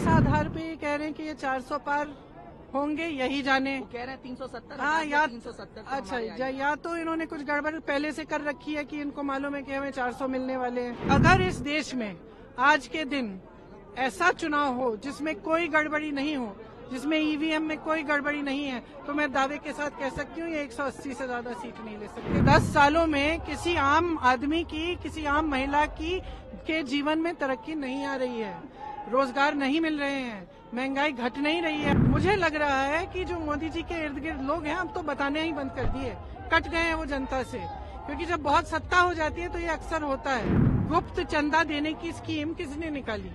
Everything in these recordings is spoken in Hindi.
आधार पे कह रहे हैं कि ये 400 पार होंगे, यही जाने। वो कह रहे हैं 370। हाँ, या 370 अच्छा, या तो इन्होंने कुछ गड़बड़ पहले से कर रखी है कि इनको मालूम है कि हमें 400 मिलने वाले हैं। अगर इस देश में आज के दिन ऐसा चुनाव हो जिसमें कोई गड़बड़ी नहीं हो, जिसमें ईवीएम में कोई गड़बड़ी नहीं है, तो मैं दावे के साथ कह सकती हूँ ये 180 से ज्यादा सीट नहीं ले सकते। 10 सालों में किसी आम आदमी की, किसी आम महिला की के जीवन में तरक्की नहीं आ रही है, रोजगार नहीं मिल रहे हैं, महंगाई घट नहीं रही है। मुझे लग रहा है कि जो मोदी जी के इर्द गिर्द लोग हैं अब तो बताने ही बंद कर दिए, कट गए हैं वो जनता से, क्योंकि जब बहुत सत्ता हो जाती है तो ये अक्सर होता है। गुप्त चंदा देने की स्कीम किसने निकाली?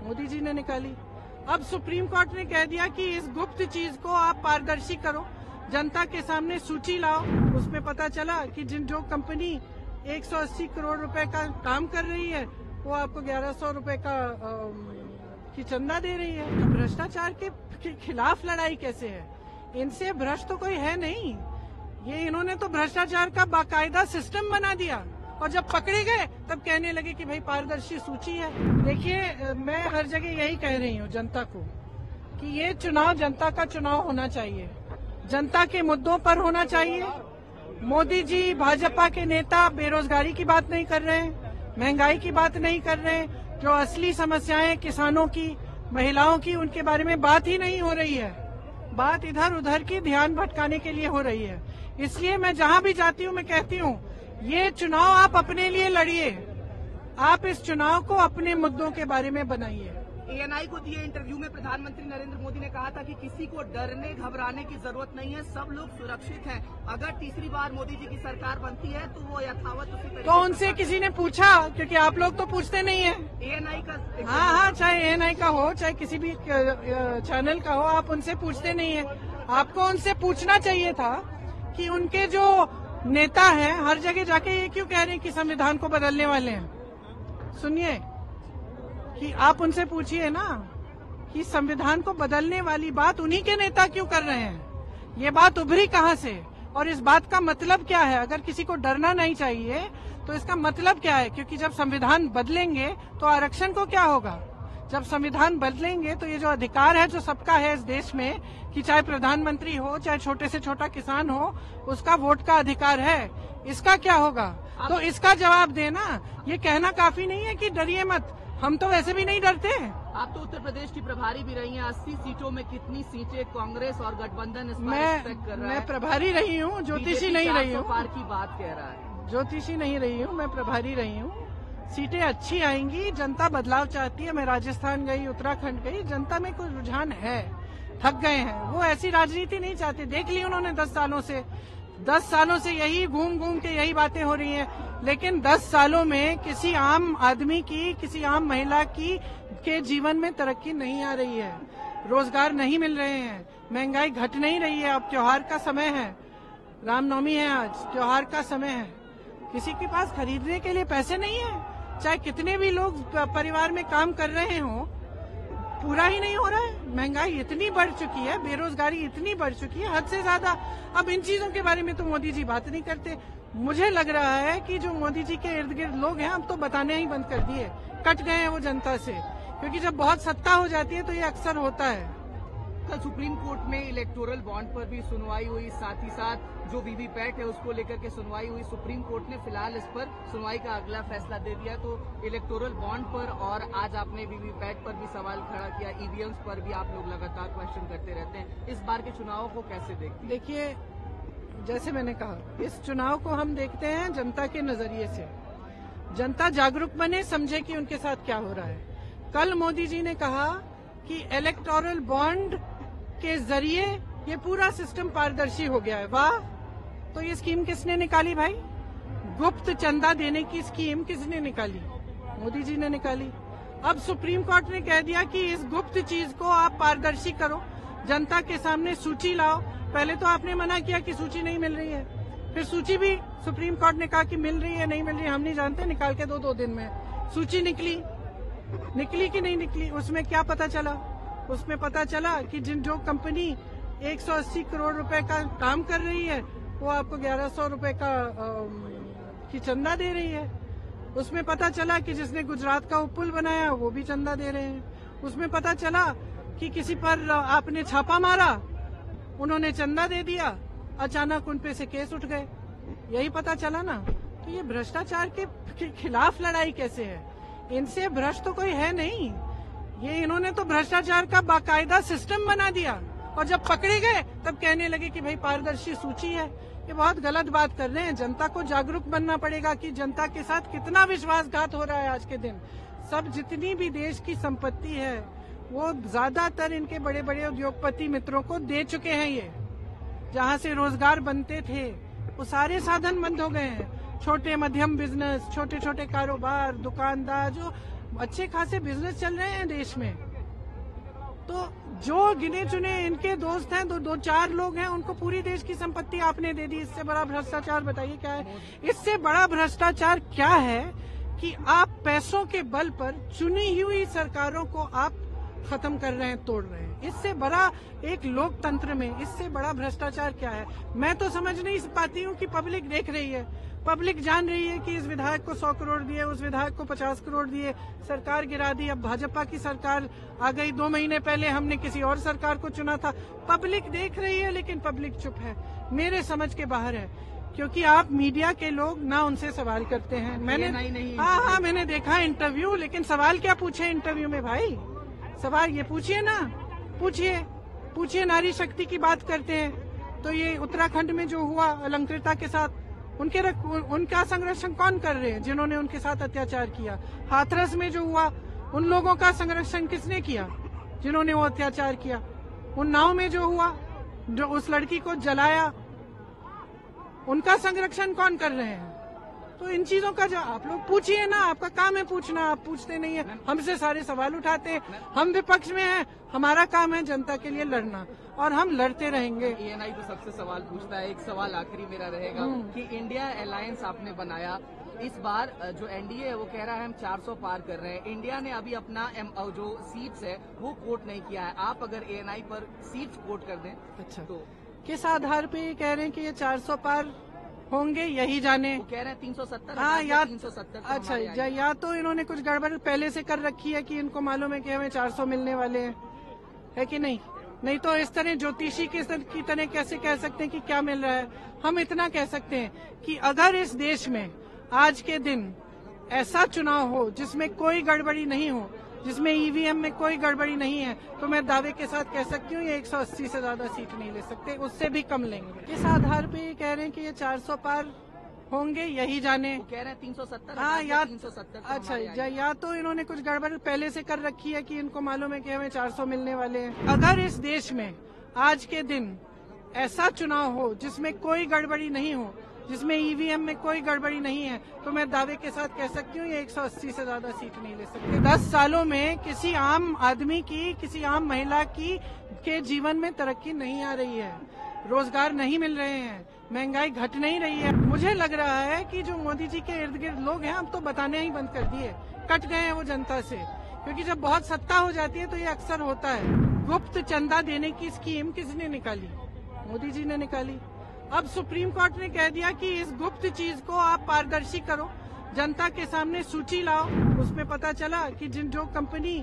मोदी जी ने निकाली। अब सुप्रीम कोर्ट ने कह दिया कि इस गुप्त चीज को आप पारदर्शी करो, जनता के सामने सूची लाओ। उसमें पता चला कि जो कंपनी 180 करोड़ रुपए का काम कर रही है वो आपको 1100 रुपए की चंदा दे रही है। तो भ्रष्टाचार के खिलाफ लड़ाई कैसे है? इनसे भ्रष्ट तो कोई है नहीं, ये इन्होंने तो भ्रष्टाचार का बाकायदा सिस्टम बना दिया, और जब पकड़े गए तब कहने लगे कि भाई पारदर्शी सूची है। देखिए, मैं हर जगह यही कह रही हूँ जनता को कि ये चुनाव जनता का चुनाव होना चाहिए, जनता के मुद्दों पर होना चाहिए। मोदी जी, भाजपा के नेता बेरोजगारी की बात नहीं कर रहे हैं, महंगाई की बात नहीं कर रहे हैं, जो असली समस्याएं किसानों की, महिलाओं की, उनके बारे में बात ही नहीं हो रही है। बात इधर उधर की ध्यान भटकाने के लिए हो रही है। इसलिए मैं जहां भी जाती हूं मैं कहती हूं ये चुनाव आप अपने लिए लड़िए, आप इस चुनाव को अपने मुद्दों के बारे में बनाइए। एएनआई को दिए इंटरव्यू में प्रधानमंत्री नरेंद्र मोदी ने कहा था कि किसी को डरने घबराने की जरूरत नहीं है, सब लोग सुरक्षित हैं। अगर तीसरी बार मोदी जी की सरकार बनती है तो वो यथावत उसी तरीके। तो उनसे किसी ने पूछा? क्योंकि आप लोग तो पूछते नहीं है। एएनआई का, हाँ, चाहे एएनआई का हो, चाहे किसी भी चैनल का हो, आप उनसे पूछते नहीं है। आपको उनसे पूछना चाहिए था कि उनके जो नेता हैं हर जगह जाके ये क्यों कह रहे हैं कि संविधान को बदलने वाले हैं। सुनिए, कि आप उनसे पूछिए ना कि संविधान को बदलने वाली बात उन्हीं के नेता क्यों कर रहे हैं, ये बात उभरी कहाँ से, और इस बात का मतलब क्या है। अगर किसी को डरना नहीं चाहिए तो इसका मतलब क्या है? क्योंकि जब संविधान बदलेंगे तो आरक्षण को क्या होगा? जब संविधान बदलेंगे तो ये जो अधिकार है जो सबका है इस देश में, कि चाहे प्रधानमंत्री हो, चाहे छोटे से छोटा किसान हो, उसका वोट का अधिकार है, इसका क्या होगा? तो इसका जवाब देना। ये कहना काफी नहीं है कि डरिए मत, हम तो वैसे भी नहीं डरते। आप तो उत्तर प्रदेश की प्रभारी भी रही हैं, 80 सीटों में कितनी सीटें कांग्रेस और गठबंधन इस बार एक्सपेक्ट कर रहा है? मैं प्रभारी रही हूँ, ज्योतिषी नहीं रही हूँ। पार की बात कह रहा है। ज्योतिषी नहीं रही हूँ, मैं प्रभारी रही हूँ। सीटें अच्छी आएंगी, जनता बदलाव चाहती है। मैं राजस्थान गई, उत्तराखंड गई, जनता में कोई रुझान है, थक गए हैं वो, ऐसी राजनीति नहीं चाहते। देख ली उन्होंने 10 सालों से यही घूम घूम के यही बातें हो रही हैं। लेकिन 10 सालों में किसी आम आदमी की, किसी आम महिला की के जीवन में तरक्की नहीं आ रही है, रोजगार नहीं मिल रहे हैं, महंगाई घट नहीं रही है। अब त्योहार का समय है, रामनवमी है, आज त्योहार का समय है, किसी के पास खरीदने के लिए पैसे नहीं है। चाहे कितने भी लोग परिवार में काम कर रहे हों, पूरा ही नहीं हो रहा है। महंगाई इतनी बढ़ चुकी है, बेरोजगारी इतनी बढ़ चुकी है, हद से ज्यादा। अब इन चीजों के बारे में तो मोदी जी बात नहीं करते। मुझे लग रहा है कि जो मोदी जी के इर्द गिर्द लोग हैं अब तो बताने ही बंद कर दिए, कट गए हैं वो जनता से, क्योंकि जब बहुत सत्ता हो जाती है तो ये अक्सर होता है। कल सुप्रीम कोर्ट में इलेक्टोरल बॉन्ड पर भी सुनवाई हुई, साथ ही साथ जो वीवीपैट है उसको लेकर के सुनवाई हुई। सुप्रीम कोर्ट ने फिलहाल इस पर सुनवाई का अगला फैसला दे दिया। तो इलेक्टोरल बॉन्ड पर और आज आपने वीवीपैट पर भी सवाल खड़ा किया, ईवीएम्स पर भी आप लोग लगातार क्वेश्चन करते रहते हैं, इस बार के चुनाव को कैसे देखते हैं? देखिए, जैसे मैंने कहा, इस चुनाव को हम देखते हैं जनता के नजरिए से। जनता जागरूक बने, समझे कि उनके साथ क्या हो रहा है। कल मोदी जी ने कहा कि इलेक्टोरल बॉन्ड के जरिए ये पूरा सिस्टम पारदर्शी हो गया है। वाह! तो ये स्कीम किसने निकाली भाई? गुप्त चंदा देने की स्कीम किसने निकाली? मोदी जी ने निकाली। अब सुप्रीम कोर्ट ने कह दिया कि इस गुप्त चीज को आप पारदर्शी करो, जनता के सामने सूची लाओ। पहले तो आपने मना किया कि सूची नहीं मिल रही है, फिर सूची भी सुप्रीम कोर्ट ने कहा कि मिल रही है, नहीं मिल रही है हम नहीं जानते, निकाल के दो दिन में। सूची निकली कि नहीं निकली, उसमें क्या पता चला? उसमें पता चला कि जो कंपनी 180 करोड़ रुपए का काम कर रही है वो आपको 1100 रुपए की चंदा दे रही है। उसमें पता चला कि जिसने गुजरात का पुल बनाया वो भी चंदा दे रहे हैं। उसमें पता चला कि किसी पर आपने छापा मारा, उन्होंने चंदा दे दिया, अचानक उन पे से केस उठ गए, यही पता चला ना। तो ये भ्रष्टाचार के खिलाफ लड़ाई कैसे है? इनसे भ्रष्ट तो कोई है नहीं, ये इन्होंने तो भ्रष्टाचार का बाकायदा सिस्टम बना दिया, और जब पकड़े गए तब कहने लगे कि भाई पारदर्शी सूची है। ये बहुत गलत बात कर रहे हैं। जनता को जागरूक बनना पड़ेगा कि जनता के साथ कितना विश्वासघात हो रहा है आज के दिन। सब जितनी भी देश की संपत्ति है वो ज्यादातर इनके बड़े बड़े उद्योगपति मित्रों को दे चुके हैं। ये जहाँ से रोजगार बनते थे वो सारे साधन बंद हो गए हैं। छोटे मध्यम बिजनेस, छोटे छोटे कारोबार, दुकानदार, जो अच्छे खासे बिजनेस चल रहे हैं देश में, तो जो गिने चुने इनके दोस्त हैं, दो चार लोग हैं, उनको पूरी देश की संपत्ति आपने दे दी। इससे बड़ा भ्रष्टाचार बताइए क्या है? इससे बड़ा भ्रष्टाचार क्या है कि आप पैसों के बल पर चुनी हुई सरकारों को आप खत्म कर रहे हैं, तोड़ रहे हैं। इससे बड़ा एक लोकतंत्र में इससे बड़ा भ्रष्टाचार क्या है? मैं तो समझ नहीं पाती हूँ कि पब्लिक देख रही है, पब्लिक जान रही है कि इस विधायक को 100 करोड़ दिए, उस विधायक को 50 करोड़ दिए, सरकार गिरा दी। अब भाजपा की सरकार आ गई, 2 महीने पहले हमने किसी और सरकार को चुना था। पब्लिक देख रही है लेकिन पब्लिक चुप है, मेरे समझ के बाहर है, क्योंकि आप मीडिया के लोग ना उनसे सवाल करते हैं। मैंने हाँ मैंने देखा इंटरव्यू, लेकिन सवाल क्या पूछे इंटरव्यू में भाई? सवाल ये पूछिए ना, पूछिए नारी शक्ति की बात करते हैं तो ये उत्तराखंड में जो हुआ अलंकृता के साथ, उनका संरक्षण कौन कर रहे हैं जिन्होंने उनके साथ अत्याचार किया? हाथरस में जो हुआ उन लोगों का संरक्षण किसने किया जिन्होंने वो अत्याचार किया? उन्नाव में जो हुआ, जो उस लड़की को जलाया, उनका संरक्षण कौन कर रहे हैं? तो इन चीजों का जो आप लोग पूछिए ना, आपका काम है पूछना, आप पूछते नहीं है, हमसे सारे सवाल उठाते हैं। हम विपक्ष में हैं, हमारा काम है जनता के लिए लड़ना, और हम लड़ते रहेंगे। एएनआई तो सबसे सवाल पूछता है। एक सवाल आखिरी मेरा रहेगा कि इंडिया अलायंस आपने बनाया, इस बार जो एनडीए है वो कह रहा है हम 400 पार कर रहे हैं। इंडिया ने अभी अपना जो सीट्स है वो कोट नहीं किया है। आप अगर एएनआई पर सीट्स कोट कर दें अच्छा तो किस आधार पे ये कह रहे हैं कि ये 400 पार होंगे? यही जाने। वो कह रहे हैं 370। हाँ या 370। अच्छा, या तो इन्होंने कुछ गड़बड़ पहले से कर रखी है कि इनको मालूम है कि हमें 400 मिलने वाले हैं, है कि नहीं? नहीं तो इस तरह ज्योतिषी की तरह कैसे कह सकते हैं कि क्या मिल रहा है? हम इतना कह सकते हैं कि अगर इस देश में आज के दिन ऐसा चुनाव हो जिसमें कोई गड़बड़ी नहीं हो, जिसमें ईवीएम में कोई गड़बड़ी नहीं है, तो मैं दावे के साथ कह सकती हूँ ये 180 से ज्यादा सीट नहीं ले सकते, उससे भी कम लेंगे। किस आधार पे ये कह रहे हैं कि ये 400 पार होंगे? यही जाने। वो कह रहे हैं 370। हाँ या 370। अच्छा, या तो इन्होंने कुछ गड़बड़ पहले से कर रखी है कि इनको मालूम है कि हमें 400 मिलने वाले हैं। अगर इस देश में आज के दिन ऐसा चुनाव हो जिसमें कोई गड़बड़ी नहीं हो, जिसमें ईवीएम में कोई गड़बड़ी नहीं है, तो मैं दावे के साथ कह सकती हूँ ये 180 से ज्यादा सीट नहीं ले सकते। 10 सालों में किसी आम आदमी की, किसी आम महिला के जीवन में तरक्की नहीं आ रही है, रोजगार नहीं मिल रहे हैं, महंगाई घट नहीं रही है। मुझे लग रहा है कि जो मोदी जी के इर्द गिर्द लोग हैं, हम तो बताने ही बंद कर दिए, कट गए हैं वो जनता से, क्योंकि जब बहुत सत्ता हो जाती है तो ये अक्सर होता है। गुप्त चंदा देने की स्कीम किसने निकाली? मोदी जी ने निकाली। अब सुप्रीम कोर्ट ने कह दिया कि इस गुप्त चीज को आप पारदर्शी करो, जनता के सामने सूची लाओ। उसमें पता चला कि जो कंपनी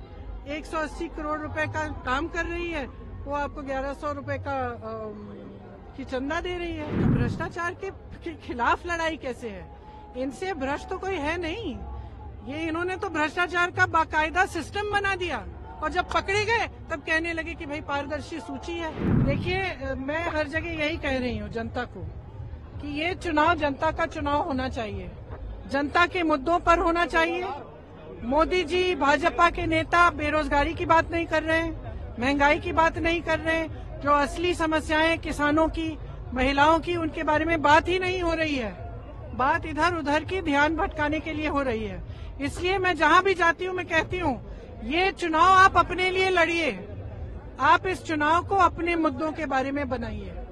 180 करोड़ रुपए का काम कर रही है वो आपको 1100 रुपए की चंदा दे रही है। तो भ्रष्टाचार के खिलाफ लड़ाई कैसे है? इनसे भ्रष्ट तो कोई है नहीं, ये इन्होंने तो भ्रष्टाचार का बाकायदा सिस्टम बना दिया, और जब पकड़े गए तब कहने लगे कि भाई पारदर्शी सूची है। देखिए, मैं हर जगह यही कह रही हूँ जनता को कि ये चुनाव जनता का चुनाव होना चाहिए, जनता के मुद्दों पर होना चाहिए। मोदी जी, भाजपा के नेता बेरोजगारी की बात नहीं कर रहे हैं, महंगाई की बात नहीं कर रहे हैं, जो असली समस्याएं किसानों की, महिलाओं की, उनके बारे में बात ही नहीं हो रही है। बात इधर उधर की ध्यान भटकाने के लिए हो रही है। इसलिए मैं जहां भी जाती हूं मैं कहती हूं ये चुनाव आप अपने लिए लड़िए, आप इस चुनाव को अपने मुद्दों के बारे में बनाइए।